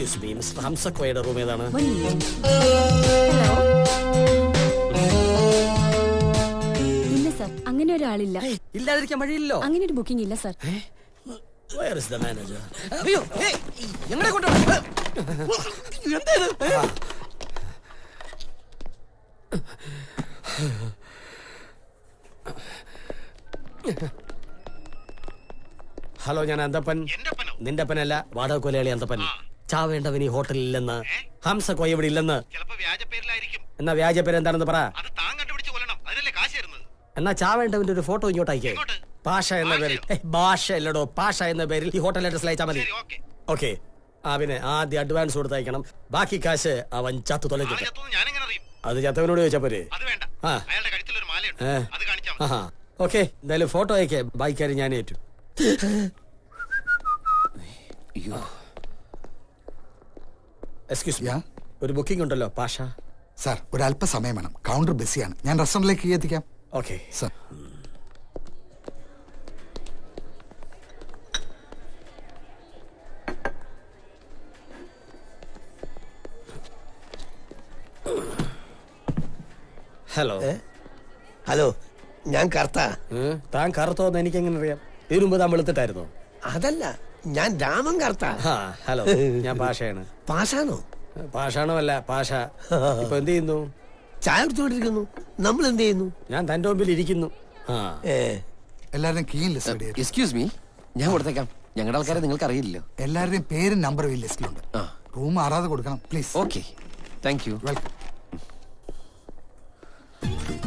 Excuse me mister ഹംസക്കോയുടെ room ഏതാണ്? ഇല്ല sir, അങ്ങനെ ഒരാളില്ല. ഇല്ലാതിരിക്കാൻ വഴിയില്ലോ. അങ്ങനെ ഒരു ബുക്കിംഗ് ഇല്ല sir. Where is the manager? അയ്യോ എങ്ങനെ കൊണ്ടുപോകും? ഹലോ, ഞാൻ അന്തപ്പൻ. നിന്റെ അപ്പനല്ല, വാടക കൊലയാളി അന്തപ്പൻ. ചാവേണ്ടവൻ ഈ ഹോട്ടലിൽ ഇല്ലെന്ന്, ഹംസക്കോയ ഇവിടെ ഇല്ലെന്ന്. എന്നാ വ്യാജ പേര് എന്താണെന്ന് പറ. എന്നാ ചാവേണ്ടവന്റെ ഒരു ഫോട്ടോ ഇങ്ങോട്ട് അയക്കേ. പാഷ എന്ന പേരിൽ, ഭാഷ അല്ലടോ, പാഷ എന്ന പേരിൽ ഈ ഹോട്ടൽ അഡ്രസ് അയച്ചാൽ മതി. ഓക്കെ. പിന്നെ ആദ്യം അഡ്വാൻസ് കൊടുത്തയക്കണം. ബാക്കി കാശ് അവൻ ചത്തു തൊലഞ്ഞിട്ട്. അത് ചത്തവനോട് ചോദിച്ചാ പോരെ? ഓക്കെ, എന്തായാലും ഫോട്ടോ അയക്കേ. ബാക്കിക്കാര് ഞാൻ ഏറ്റു. എക്സ്ക്യൂസ് മീ, ഒരു ബുക്കിംഗ് ഉണ്ടല്ലോ പാഷ. സാർ, ഒരല്പസമയം വേണം. കൗണ്ടർ ബിസിയാണ്. ഞാൻ റെസ്റ്റോറന്റിലേക്ക് എത്തിക്കാം. Okay sir. ഹലോ. ഹലോ, ഞാൻ കർത്ത. താൻ കറുത്തോന്ന് എനിക്ക് എങ്ങനെ അറിയാം? ഇതിനു മുമ്പ് താൻ വെളുത്തിട്ടായിരുന്നോ? അതല്ല, ഞാൻ രാമൻ കർത്ത. ഹലോ, ഞാൻ പാഷയാണ്. പാഷാണോ? പാഷാണോ അല്ല, പാഷ. ഇപ്പൊ എന്ത് ചെയ്യുന്നു? ചായ കുടിച്ചോണ്ടിരിക്കുന്നു. നമ്മൾ എന്ത് ചെയ്യുന്നു? ഞാൻ തന്റെ മുമ്പിൽ ഇരിക്കുന്നു. എല്ലാവരുടെയും കീ ലിസ്റ്റ്. എക്സ്ക്യൂസ് മീ, ഞാൻ കൊടുത്തേക്കാം. ഞങ്ങളുടെ ആൾക്കാരെ നിങ്ങൾക്ക് അറിയില്ലല്ലോ. എല്ലാവരുടെയും പേരും നമ്പറും ഈ ലിസ്റ്റിലുണ്ട്. റൂം ആറാതെ കൊടുക്കണം please. Okay, thank you. Welcome.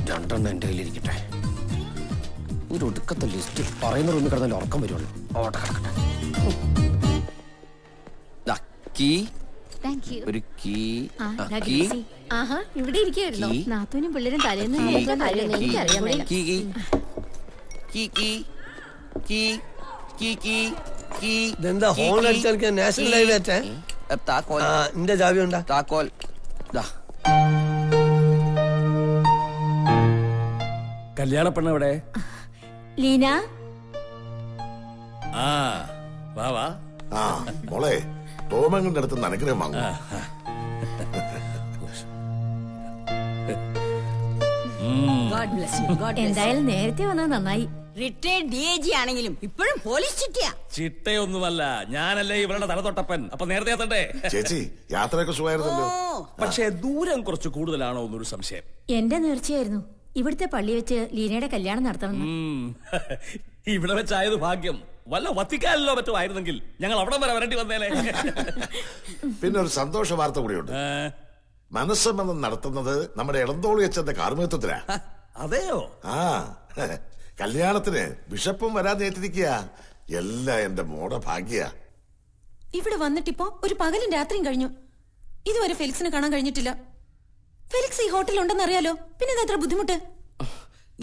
രണ്ടെണ്ണം എന്റെ കയ്യിലിരിക്കട്ടെ. ഒരു ഒടുക്കത്തെ ലിസ്റ്റ് പറയുന്ന റൂമിൽ കിടന്നാലും ഉറക്കം വരുള്ളൂ. ഓട്ടെ കിടക്കട്ടെ. കീ, ഒരു കീ. ഇവിടെ ഇരിക്കുകയായിരുന്നോ? നാത്തൂനും പിള്ളേരും തലേന്ന് ഇതെന്താ ഹോൺ അടിച്ചാൽ നാഷണൽ ഹൈവേ അറ്റേ? നിന്റെ ചാവി ഉണ്ടാ? താക്കോൽ. കല്യാണ പെണ്ണ് എവിടെ? ലീന. വാ വാ. മോളെ, ടോമങ്ങളുടെ അടുത്ത് അനുഗ്രഹം വാങ്ങും. എന്തായാലും നേരത്തെ വന്നത് നന്നായി. റിട്ടയർഡ് DIG ആണെങ്കിലും ഇപ്പോഴും പോലീസ് ചിട്ടയാ. ചിട്ടയൊന്നുമല്ല, ഞാനല്ലേ ഇവരുടെ തലതൊട്ടപ്പൻ. അപ്പൊ നേരത്തെ എത്തണ്ടേ? ചേച്ചി, യാത്രയൊക്കെ സുഖമായിരുന്നല്ലോ. പക്ഷേ ദൂരം കുറച്ച് കൂടുതലാണോ എന്നൊരു സംശയം. എന്റെ നേർച്ചയായിരുന്നു ഇവിടുത്തെ പള്ളി വെച്ച് ലീനയുടെ കല്യാണം നടത്തണം. ഇവിടെ വെച്ചായത് ഭാഗ്യം. വല്ല വത്തിക്കാനിലോ മറ്റോ ആയിരുന്നെങ്കിൽ ഞങ്ങൾ അവിടെ വരെ വരേണ്ടി വന്നേനെ. പിന്നെ ഒരു സന്തോഷ വാർത്ത കൂടിയുണ്ട്. മനസ്സമ്മതം നടത്തുന്നത് നമ്മുടെ ഇളന്തോളി അച്ഛന്റെ കാർമ്മികത്വത്തിലാ. അതെയോ? കല്യാണത്തിന് ബിഷപ്പും വരാൻ ഏറ്റിരിക്കുക. എല്ലാം എന്റെ മോടെ ഭാഗ്യ. ഇവിടെ വന്നിട്ടിപ്പോ ഒരു പകലും രാത്രിയും കഴിഞ്ഞു. ഇതുവരെ ഫെലിക്സിനെ കാണാൻ കഴിഞ്ഞിട്ടില്ല. ഫെലിക്സ് ഈ ഹോട്ടലിൽ ഉണ്ടെന്ന് അറിയാലോ, പിന്നെ അത്ര ബുദ്ധിമുട്ട്.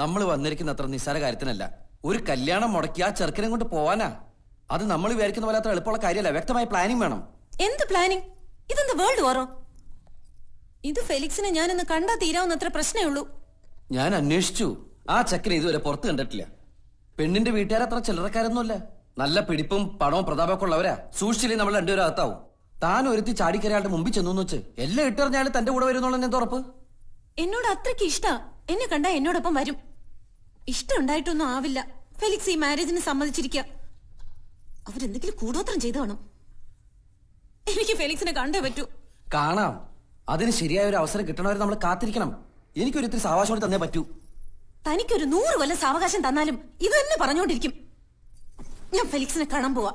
നമ്മൾ വന്നിരിക്കുന്ന അത്ര നിസ്സാര കാര്യത്തിനല്ല. ഒരു കല്യാണം മുടക്കി ആ ചെറുക്കനെ കൊണ്ട് പോവാനാ. അത് നമ്മൾ വിചാരിക്കുന്ന പോലെ അത്ര എളുപ്പമുള്ള കാര്യമല്ല. വ്യക്തമായ പ്ലാനിങ് വേണം. എന്ത് പ്ലാനിങ്? ഇതെന്ത് വേൾഡ് വാറോ? ഇത് ഫെലിക്സിനെ ഞാനൊന്ന് കണ്ടാ തീരാവുന്നത്ര പ്രശ്നമേ ഉള്ളൂ. ഞാൻ അന്വേഷിച്ചു. ആ ചെക്കനെ ഇതുവരെ പുറത്ത് കണ്ടിട്ടില്ല. പെണ്ണിന്റെ വീട്ടുകാരത്ര ചില്ലറക്കാരൊന്നുമല്ല. നല്ല പിടിപ്പും പണവും പ്രതാപമൊക്കെ ഉള്ളവരാ. സൂക്ഷിച്ചില്ലേ നമ്മൾ രണ്ടുപേരും അകത്താവും. താൻ ഒരുത്തി ചാടിക്കരയാളുടെ മുമ്പിൽ ചെന്നു വെച്ച് എല്ലാം ഇട്ടെറിഞ്ഞാലും തന്റെ കൂടെ വരുന്നുള്ള എന്താ ഉറപ്പ്? എന്നോട് അത്രയ്ക്ക് ഇഷ്ടാ. എന്നെ കണ്ടാ എന്നോടൊപ്പം വരും. ഇഷ്ടം ഉണ്ടായിട്ടൊന്നും ആവില്ല. ഫെലിക്സ് ഈ മാരേജിന് സമ്മതിച്ചിരിക്കുക. അവരെന്തെങ്കിലും കൂടോത്രം ചെയ്തു കാണും. എനിക്ക് ഫെലിക്സിനെ കണ്ടേ പറ്റൂ. കാണാം. അതിന് ശരിയായ ഒരു അവസരം കിട്ടണവരെ നമ്മൾ കാത്തിരിക്കണം. എനിക്കൊരു ഇത്തിരി സാവകാശം കൂടി തന്നേ പറ്റൂ. തനിക്കൊരു 100 കൊല്ലം സാവകാശം തന്നാലും ഇത് തന്നെ പറഞ്ഞുകൊണ്ടിരിക്കും. ഞാൻ ഫെലിക്സിനെ കാണാൻ പോവാ.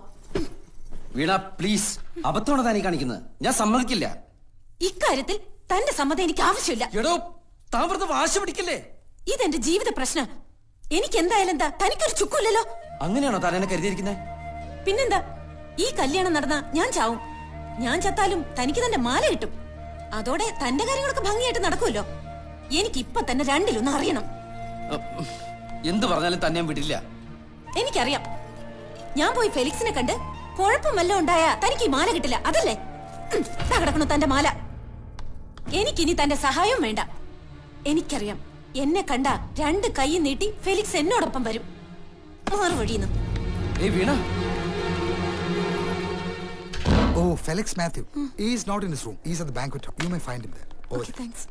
വീണ പ്ലീസ്, അബദ്ധമാണ് താനീ കാണിക്കുന്നത്. ഞാൻ സമ്മതിക്കില്ല. ഇക്കാര്യത്തിൽ തന്റെ സമ്മതം എനിക്ക് ആവശ്യമില്ല. എടോ, താൻ വെറുതെ വാശി പിടിക്കല്ലേ. ഇതെന്റെ ജീവിത പ്രശ്നം. എനിക്ക് എന്തായാലും എന്താ, തനിക്കൊരു ചുക്കുമില്ലല്ലോ. അങ്ങനെയാണോ താൻ എന്നെ കരുതിയിരിക്കുന്നത്? പിന്നെന്താ, ഈ കല്യാണം നടന്നാ ഞാൻ ചാവും. ഞാൻ ചത്താലും തനിക്ക് തന്റെ മാല കിട്ടും. അതോടെ തന്റെ കാര്യങ്ങളൊക്കെ ഭംഗിയായിട്ട് നടക്കുമല്ലോ. എനിക്ക് ഇപ്പൊ തന്നെ രണ്ടിലൊന്നും അറിയണം. എന്ത് പറഞ്ഞാലും തന്നെ ഞാൻ വിടില്ല. എനിക്കറിയാം. ഞാൻ പോയി ഫെലിക്സിനെ കണ്ട് കുഴപ്പം വല്ലതും ഉണ്ടായാ തനിക്ക് ഈ മാല കിട്ടില്ല. അതല്ലേ കിടക്കണു തന്റെ മാല. എനിക്കിനി തന്റെ സഹായവും വേണ്ട. എനിക്കറിയാം, എന്നെ കണ്ട 2 കൈ നീട്ടി ഫെലിക്സ് എന്നോടൊപ്പം വരും. മറുവഴിയുന്നു. വീണ, Oh, Felix Matthew. He is not in his room. He is at the banquet hall. You may find him there. Over Okay, there. thanks.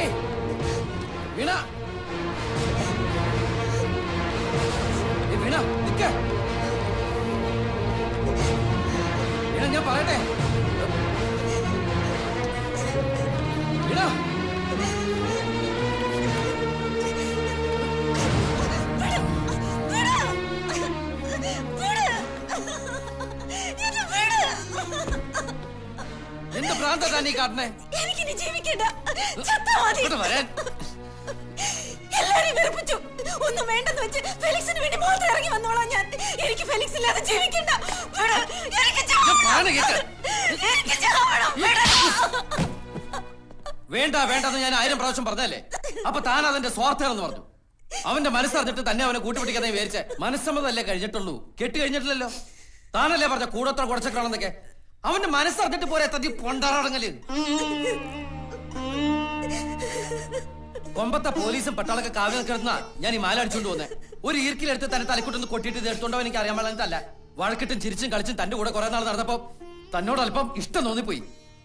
ഏയ്, വീണ. ഏയ്, വീണ, നിക്ക്. വീണ, ഞാൻ പറയട്ടെ. വീണ. എന്ത് ഭ്രാന്താ താൻ ഈ കാട്ടണേ? എനിക്കിനി ജീവിക്കണ്ട. ചത്താ മതി. ഇങ്ങോട്ട് വരാൻ. എല്ലാരെയും വെറുപ്പിച്ചു. ഒന്നും വേണ്ടെന്ന് വെച്ച് ഫെലിക്സിന് വേണ്ടി മാത്രം ഇറങ്ങി വന്നോളാം ഞാൻ. എനിക്ക് ഫെലിക്സ് ഇല്ലാതെ ജീവിക്കണ്ട. വിട്. എനിക്ക് ഞാൻ ചാവണം. പറയണ കേക്ക്. എനിക്ക് ചാവണം. വിട്. വേണ്ട വേണ്ടെന്ന് ഞാൻ 1000 പ്രാവശ്യം പറഞ്ഞല്ലേ. അപ്പൊ താൻ അതിന്റെ സ്വാർത്ഥമെന്ന് പറഞ്ഞു. അവന്റെ മനസ്സറിഞ്ഞിട്ട് തന്നെ അവനെ കൂട്ടുപിടിക്കാതെ വിചാരിച്ചേ. മനസ്സമ്മതല്ലേ കഴിഞ്ഞിട്ടുള്ളൂ, കെട്ടി കഴിഞ്ഞിട്ടില്ലല്ലോ. താനല്ലേ പറഞ്ഞ കൂടത്ര കുടച്ചക്രാണെന്നൊക്കെ. അവന്റെ മനസ്സറിഞ്ഞിട്ട് പോരെ തട്ടി പൊണ്ടാറടങ്ങല്. കൊമ്പത്തെ പോലീസും പട്ടാളൊക്കെ കാവ്യ നിൽക്കുന്ന ഞാൻ ഈ മാല അടിച്ചുകൊണ്ട് വന്നേ. ഒരു ഈർക്കിലെടുത്ത് തന്നെ തലക്കുട്ടൊന്ന് കൊട്ടിയിട്ട് ഇത് എടുത്തോണ്ടോ എനിക്ക് അറിയാൻ പാടില്ല. വഴക്കിട്ടും ചിരിച്ചും കളിച്ചും തന്റെ കൂടെ കുറെ നാൾ നടന്നപ്പോ തന്നോട് അല്പം ഇഷ്ടം തോന്നിപ്പോയി.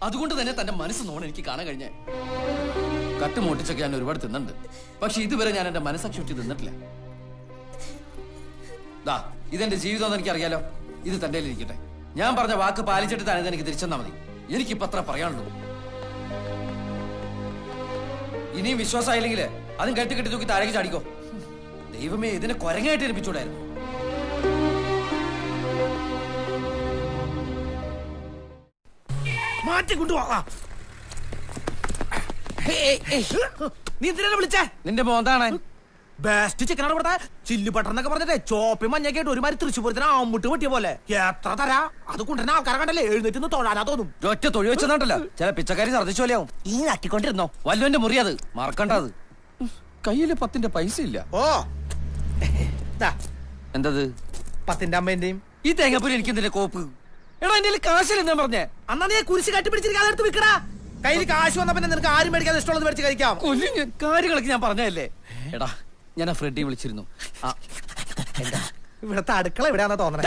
അതുകൊണ്ട് തന്നെ തന്റെ മനസ്സ് നോണം എനിക്ക് കാണാൻ കഴിഞ്ഞേ. കട്ടുമോട്ടിച്ചൊക്കെ ഞാൻ ഒരുപാട് തിന്നുണ്ട്. പക്ഷെ ഇതുവരെ ഞാൻ എന്റെ മനസ്സാക്ഷി വിട്ട് തിന്നിട്ടില്ല. ദാ ഇതെന്റെ ജീവിതം എന്ന് എനിക്കറിയാലോ. ഇത് തന്റെ ഇരിക്കട്ടെ. ഞാൻ പറഞ്ഞ വാക്ക് പാലിച്ചിട്ട് തന്നെ എനിക്ക് തിരിച്ചെന്നാ മതി. എനിക്കിപ്പോ അത്ര പറയാനുള്ളൂ. ഇനിയും വിശ്വാസമായില്ലെങ്കിൽ അതും കെട്ടി തൂക്കി താഴേക്ക് ചാടിക്കോ. ദൈവമേ, ഇതിനെ കൊരങ്ങായിട്ട് ഏൽപ്പിച്ചൂടായിരുന്നു. മാറ്റി കൊണ്ടുപോകാ. നീ എന്തിനാ വിളിച്ചേ? നിന്റെ മോന്താണ് ബെസ്റ്റ് ചിക്കനാണ് ഇവിടുത്തെ. ചില്ലി ബട്ടർ എന്നൊക്കെ പറഞ്ഞിട്ട് ചോപ്പി മഞ്ഞൊക്കെ ആയിട്ട് ഒരുമാതിരി തൃശ്ശൂരത്തിന് ആമ്പുട്ട് പൊട്ടിയ പോലെ. എത്ര തരാ? അത് കൊണ്ടുവരുന്ന ആൾക്കാരെ കണ്ടല്ലേ എഴുന്നേറ്റ് നിന്ന് തൊഴാനാ തോന്നും. ഒറ്റ തൊഴി വെച്ചെന്നുണ്ടല്ലോ ചില പിച്ചക്കാരി ഛർദ്ദിച്ചു പോലെയാവും. ഈ നക്കിക്കൊണ്ടിരുന്നോ? വല്ലുവിന്റെ മുറി അത് മറക്കണ്ടത്. കയ്യില് 10 പൈസ ഇല്ല. ഓ ദാ, എന്തത്? 10 അമ്മേന്റെയും ഈ തേങ്ങാപ്പൂരി എനിക്ക് എന്തിന്റെ കോപ്പ്? എടാ എന്റെ കാശില്ല എന്താ പറഞ്ഞേ? അന്നാ നീ കുരിശ് കട്ടി പിടിച്ചിരിക്കാതെ എടുത്ത് വിൽക്കടാ. കയ്യിൽ കാശ് വന്ന പിന്നെ നിനക്ക് ആരും മേടിക്കാതെ ഇഷ്ടമുള്ളത് മേടിച്ച് കഴിക്കാം. കാര്യങ്ങളൊക്കെ ഞാൻ പറഞ്ഞതല്ലേ. എടാ ഞാൻ ആ ഫ്രെഡി വിളിച്ചിരുന്നു. ഇവിടത്തെ അടുക്കള എവിടെയാണെന്ന് തോന്നണേ.